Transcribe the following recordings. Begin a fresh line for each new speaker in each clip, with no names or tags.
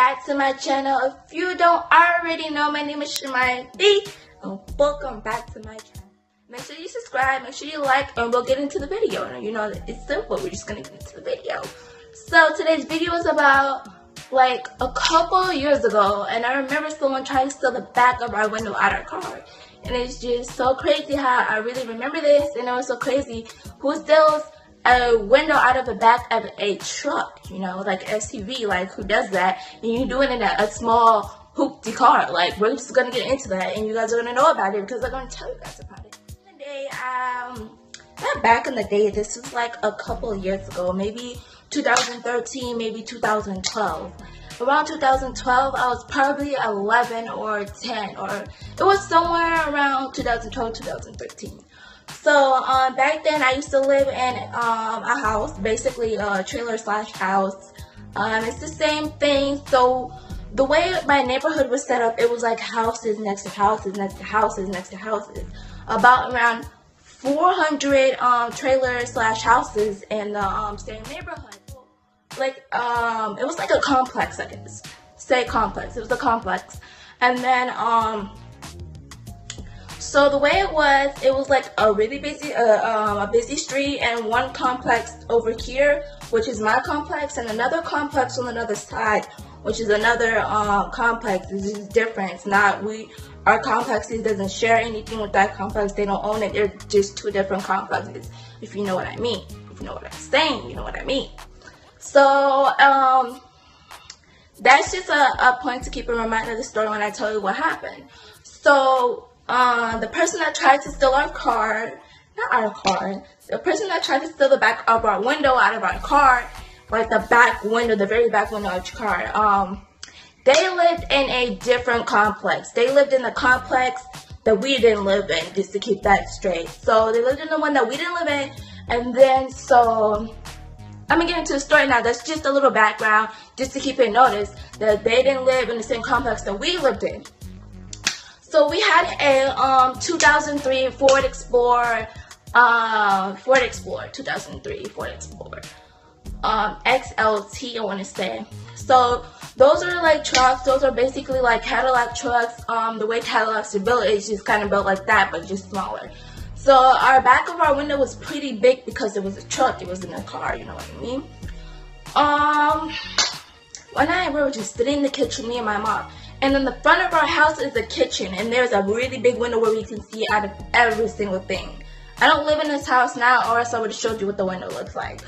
back to my channel. If you don't already know, my name is Shamia and welcome back to my channel. Make sure you subscribe, make sure you like, and we'll get into the video. And you know, it's simple, we're just gonna get into the video. So today's video is about like a couple years ago, and I remember someone trying to steal the back of our window out of our car. And it's just so crazy how I really remember this, and it was so crazy. Who steals a window out of the back of a truck, you know, like SUV, like who does that? And you do it in a small hoopty car. Like, we're just gonna get into that, and you guys are gonna know about it because I'm gonna tell you guys about it. Not back in the day, this was like a couple of years ago, maybe 2013, maybe 2012. Around 2012, I was probably 11 or 10, or it was somewhere around 2012, 2013. So back then I used to live in a house, basically a trailer slash house. It's the same thing. So the way my neighborhood was set up, it was like houses next to houses next to houses next to houses. About around 400 trailers slash houses in the same neighborhood. Like it was like a complex, I guess. Say complex. It was a complex, and then so the way it was like a really busy, a busy street, and one complex over here, which is my complex, and another complex on another side, which is another complex. This is different. It's not our complexes doesn't share anything with that complex. They don't own it. They're just two different complexes. If you know what I mean. If you know what I'm saying, you know what I mean. So that's just a point to keep in mind of the story when I tell you what happened. So the person that tried to steal our car, the person that tried to steal the back of our window out of our car, like the back window, the very back window of your car, they lived in a different complex. They lived in the complex that we didn't live in, just to keep that straight. So they lived in the one that we didn't live in, and then so I'm gonna get into the story now. That's just a little background, just to keep it noticed that they didn't live in the same complex that we lived in. So we had a 2003 Ford Explorer, 2003 Ford Explorer, XLT, I want to say. So those are like trucks. Those are basically like Cadillac trucks. The way Cadillacs are built is just kind of built like that, but just smaller. So our back of our window was pretty big because it was a truck. It wasn't a car, you know what I mean? One night we were just sitting in the kitchen, me and my mom. And in the front of our house is a kitchen, and there's a really big window where we can see out of every single thing. I don't live in this house now, or else I would have showed you what the window looks like.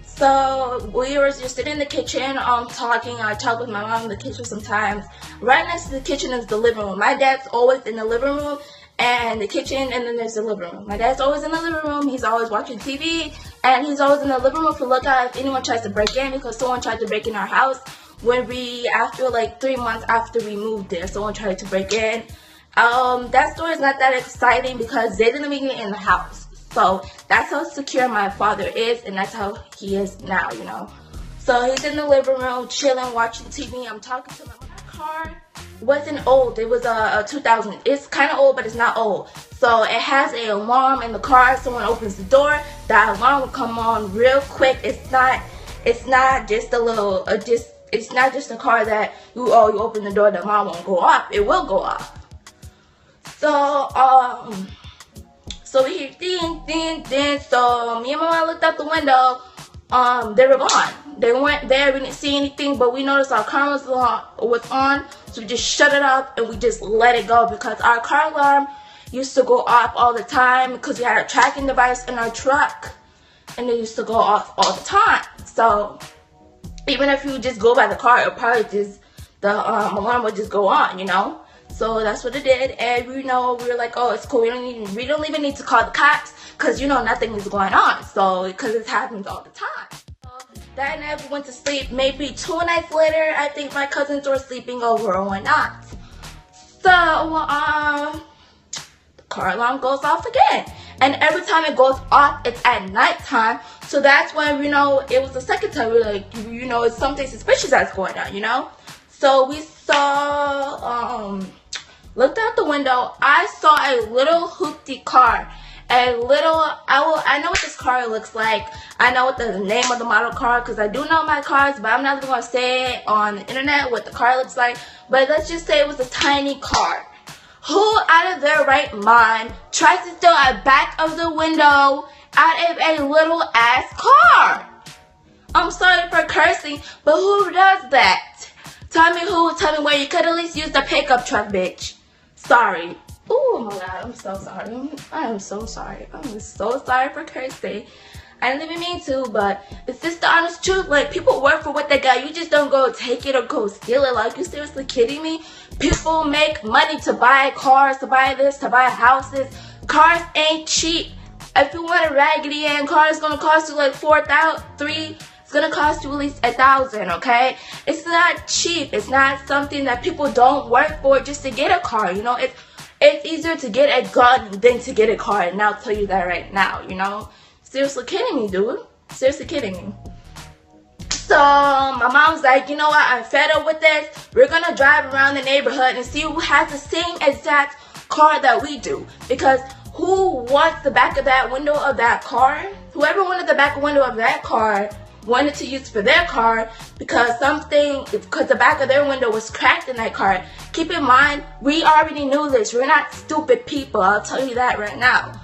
So we were just sitting in the kitchen, talking. I talk with my mom in the kitchen sometimes. Right next to the kitchen is the living room. My dad's always in the living room and the kitchen, and then there's the living room. My dad's always in the living room. He's always watching TV, and he's always in the living room to look out if anyone tries to break in, because someone tried to break in our house. After like 3 months after we moved there, someone tried to break in. That story is not that exciting because they didn't even get in the house. So that's how secure my father is, and that's how he is now, you know. So he's in the living room, chilling, watching TV. I'm talking to him. My car wasn't old. It was a 2000. It's kind of old, but it's not old. So it has an alarm in the car. Someone opens the door, that alarm will come on real quick. It's not just a little, it's not just a car that you open the door, the alarm won't go off. It will go off. So we hear ding, ding, ding. So me and my mom looked out the window. They were gone. They weren't there. We didn't see anything, but we noticed our car was on. So we just shut it up and we just let it go, because our car alarm used to go off all the time because we had a tracking device in our truck, and it used to go off all the time. So even if you just go by the car, it probably just, the alarm would just go on, you know. So that's what it did, and we were like, oh, it's cool. We don't even need to call the cops, because nothing is going on. So because it happens all the time. So that night we went to sleep. Maybe 2 nights later, I think my cousins were sleeping over or whatnot. So the car alarm goes off again. And every time it goes off, it's at nighttime. So that's when, it was the second time. We were like, it's something suspicious that's going on, you know? So we saw, looked out the window. I saw a little hoopty car. I know what this car looks like. I know what the name of the model car, because I do know my cars, but I'm not going to say on the internet what the car looks like. But let's just say it was a tiny car. Who out of their right mind tries to steal a back of the window out of a little ass car? I'm sorry for cursing, but who does that? Tell me who, tell me where. You could at least use the pickup truck, bitch. Sorry. Oh my god, I'm so sorry. I am so sorry. I'm so sorry for cursing. I didn't even mean to, but it's just the honest truth. Like, people work for what they got. You just don't go take it or go steal it. Like, you seriously kidding me? People make money to buy cars, to buy this, to buy houses. Cars ain't cheap. If you want a Raggedy Ann car, it's gonna cost you like $4,000. It's gonna cost you at least $1,000, okay? It's not cheap. It's not something that people don't work for just to get a car, you know? It's easier to get a gun than to get a car, and I'll tell you that right now, you know? Seriously kidding me, dude. Seriously kidding me. So my mom's like, you know what? I'm fed up with this. We're gonna drive around the neighborhood and see who has the same exact car that we do. Because who wants the back of that window of that car? Whoever wanted the back window of that car wanted to use for their car because the back of their window was cracked in that car. Keep in mind, we already knew this. We're not stupid people. I'll tell you that right now.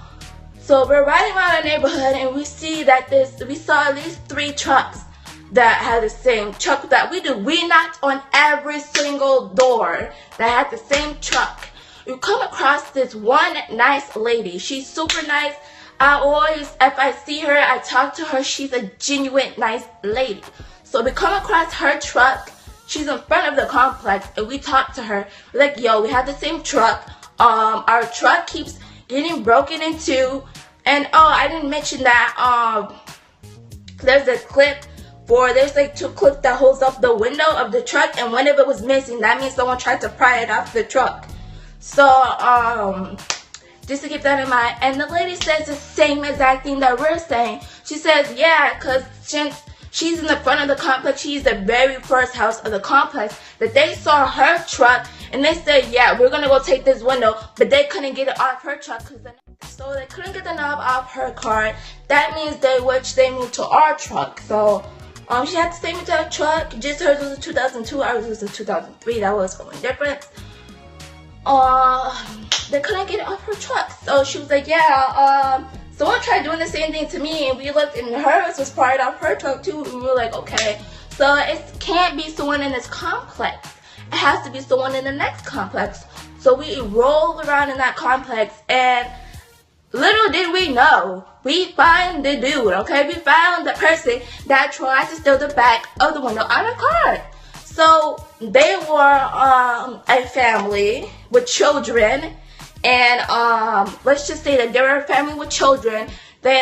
So we're riding around our neighborhood and we saw at least 3 trucks that had the same truck that we do. We knocked on every single door that had the same truck. You come across this one nice lady. She's super nice. I always, if I see her, I talk to her. She's a genuine nice lady. So we come across her truck. She's in front of the complex and we talk to her. We're like, yo, we have the same truck. Our truck keeps getting broken into. And oh, I didn't mention that there's like 2 clips that holds up the window of the truck, and one of it was missing. That means someone tried to pry it off the truck. So just to keep that in mind. And the lady says the same exact thing that we're saying. She says, yeah, because since she's in the front of the complex, she's the very first house of the complex, that they saw her truck and they said, yeah, we're gonna go take this window, but they couldn't get it off her truck so they couldn't get the knob off her car. That means they moved to our truck. So she had the same exact truck, just hers was a 2002, ours was a 2003. That was the only difference. They couldn't get it off her truck. So she was like, yeah, someone tried doing the same thing to me, and we looked and hers was pried off her truck too, and we were like, okay. So it can't be someone in this complex. It has to be someone in the next complex. So we rolled around in that complex, and little did we know, we found the dude, okay? We found the person that tried to steal the back of the window out of the car. So they were a family with children, and let's just say that they were a family with children. They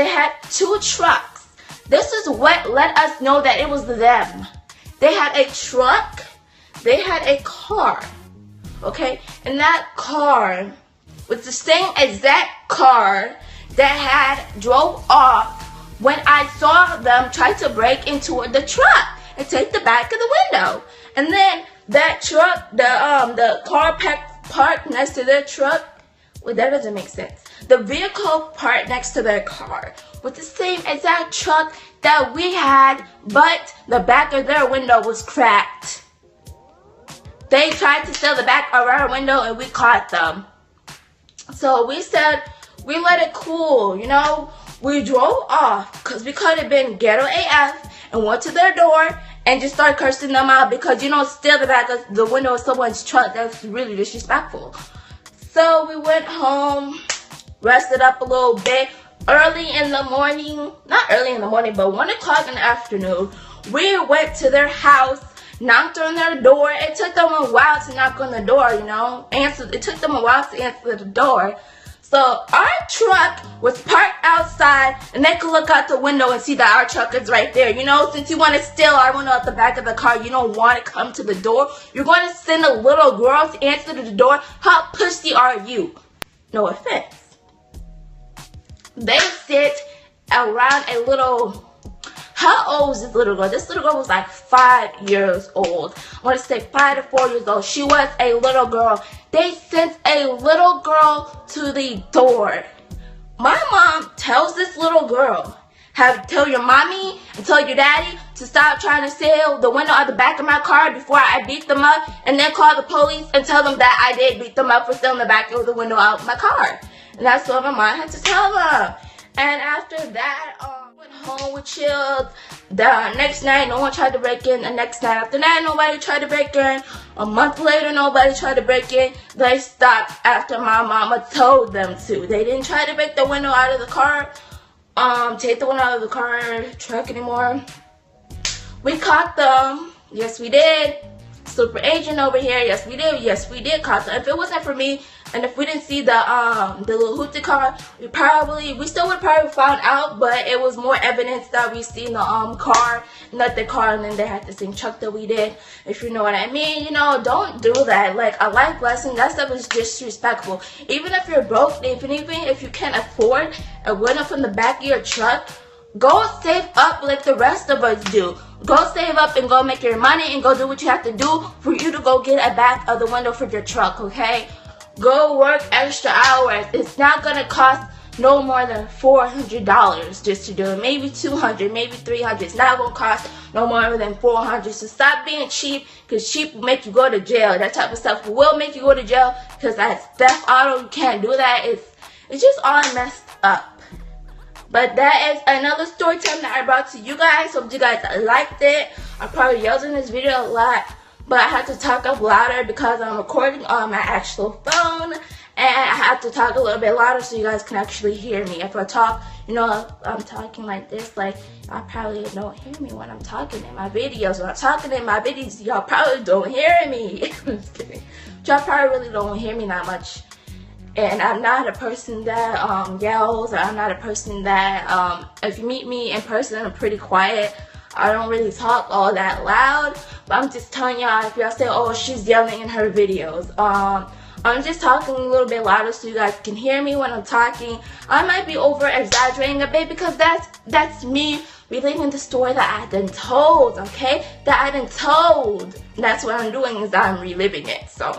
had 2 trucks. This is what let us know that it was them. They had a truck, they had a car, okay? And that car was the same exact car that had drove off when I saw them try to break into the truck and take the back of the window. And then that truck, the car parked next to their truck. Well, that doesn't make sense. The vehicle parked next to their car with the same exact truck that we had, but the back of their window was cracked. They tried to steal the back of our window and we caught them. So we said, we let it cool, you know. We drove off because we could have been ghetto AF and went to their door and just started cursing them out because you don't steal the back of the window of someone's truck. That's really disrespectful. So we went home, rested up a little bit. Early in the morning, not early in the morning, but 1 o'clock in the afternoon, we went to their house, knocked on their door. It took them a while to knock on the door, you know. It took them a while to answer the door. So our truck was parked outside, and they could look out the window and see that our truck is right there. You know, since you want to steal our window at the back of the car, you don't want to come to the door. You're going to send a little girl to answer the door. How pussy are you? No offense. They sit around a little, How old was this little girl? This little girl was like 5 years old. I want to say 5 to 4 years old. She was a little girl. They sent a little girl to the door. My mom tells this little girl, tell your mommy and tell your daddy to stop trying to steal the window out the back of my car before I beat them up, and then call the police and tell them that I did beat them up for stealing the back of the window out of my car. And that's what my mom had to tell them. And after that, went home, we chilled. The next night, no one tried to break in. The next night after that, nobody tried to break in. A month later, nobody tried to break in. They stopped after my mama told them to. They didn't try to break the window out of the car. Take the window out of the car, truck anymore. We caught them. Yes, we did. Super agent over here. Yes, we did. Yes, we did caught them. If it wasn't for me, and if we didn't see the little hoopty car, we still would probably found out. But it was more evidence that we seen the car, not the car, and then they had the same truck that we did. If you know what I mean, you know, don't do that. Like a life lesson, that stuff is disrespectful. Even if you're broke, even if you can't afford a window from the back of your truck, go save up like the rest of us do. Go save up and go make your money and go do what you have to do for you to go get a back of the window for your truck, okay? Go work extra hours. It's not going to cost no more than $400 just to do it. Maybe $200, maybe $300. It's not going to cost no more than $400. So stop being cheap, because cheap will make you go to jail. That type of stuff will make you go to jail, because that's theft auto. You can't do that. It's just all messed up. But that is another story time that I brought to you guys. Hope you guys liked it. I probably yelled in this video a lot, but I had to talk up louder because I'm recording on my actual phone, and I have to talk a little bit louder so you guys can actually hear me. If I talk, you know, I'm talking like this, like, y'all probably don't hear me when I'm talking in my videos. When I'm talking in my videos, y'all probably don't hear me. I'm just kidding. Y'all probably really don't hear me that much. And I'm not a person that yells, or I'm not a person that, if you meet me in person, I'm pretty quiet. I don't really talk all that loud. But I'm just telling y'all, if y'all say, oh, she's yelling in her videos, I'm just talking a little bit louder so you guys can hear me when I'm talking. I might be over exaggerating a bit, because that's me reliving the story that I done told, okay? That I done told. That's what I'm doing, is I'm reliving it, so.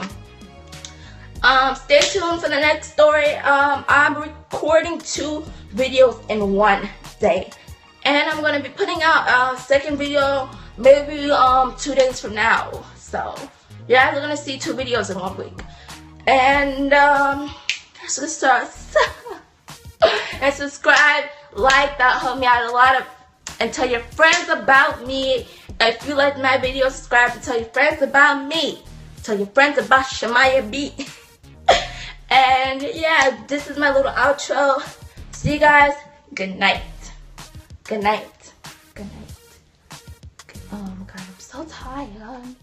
Stay tuned for the next story. I'm recording 2 videos in one day, and I'm gonna be putting out a second video maybe 2 days from now. So you guys are gonna see 2 videos in 1 week. And that's what starts. And subscribe, like, that help me out a lot. And tell your friends about me. If you like my video, subscribe and tell your friends about me. Tell your friends about Shamia B. And yeah, this is my little outro. See you guys. Good night. Good night. Good night. Oh my god, I'm so tired.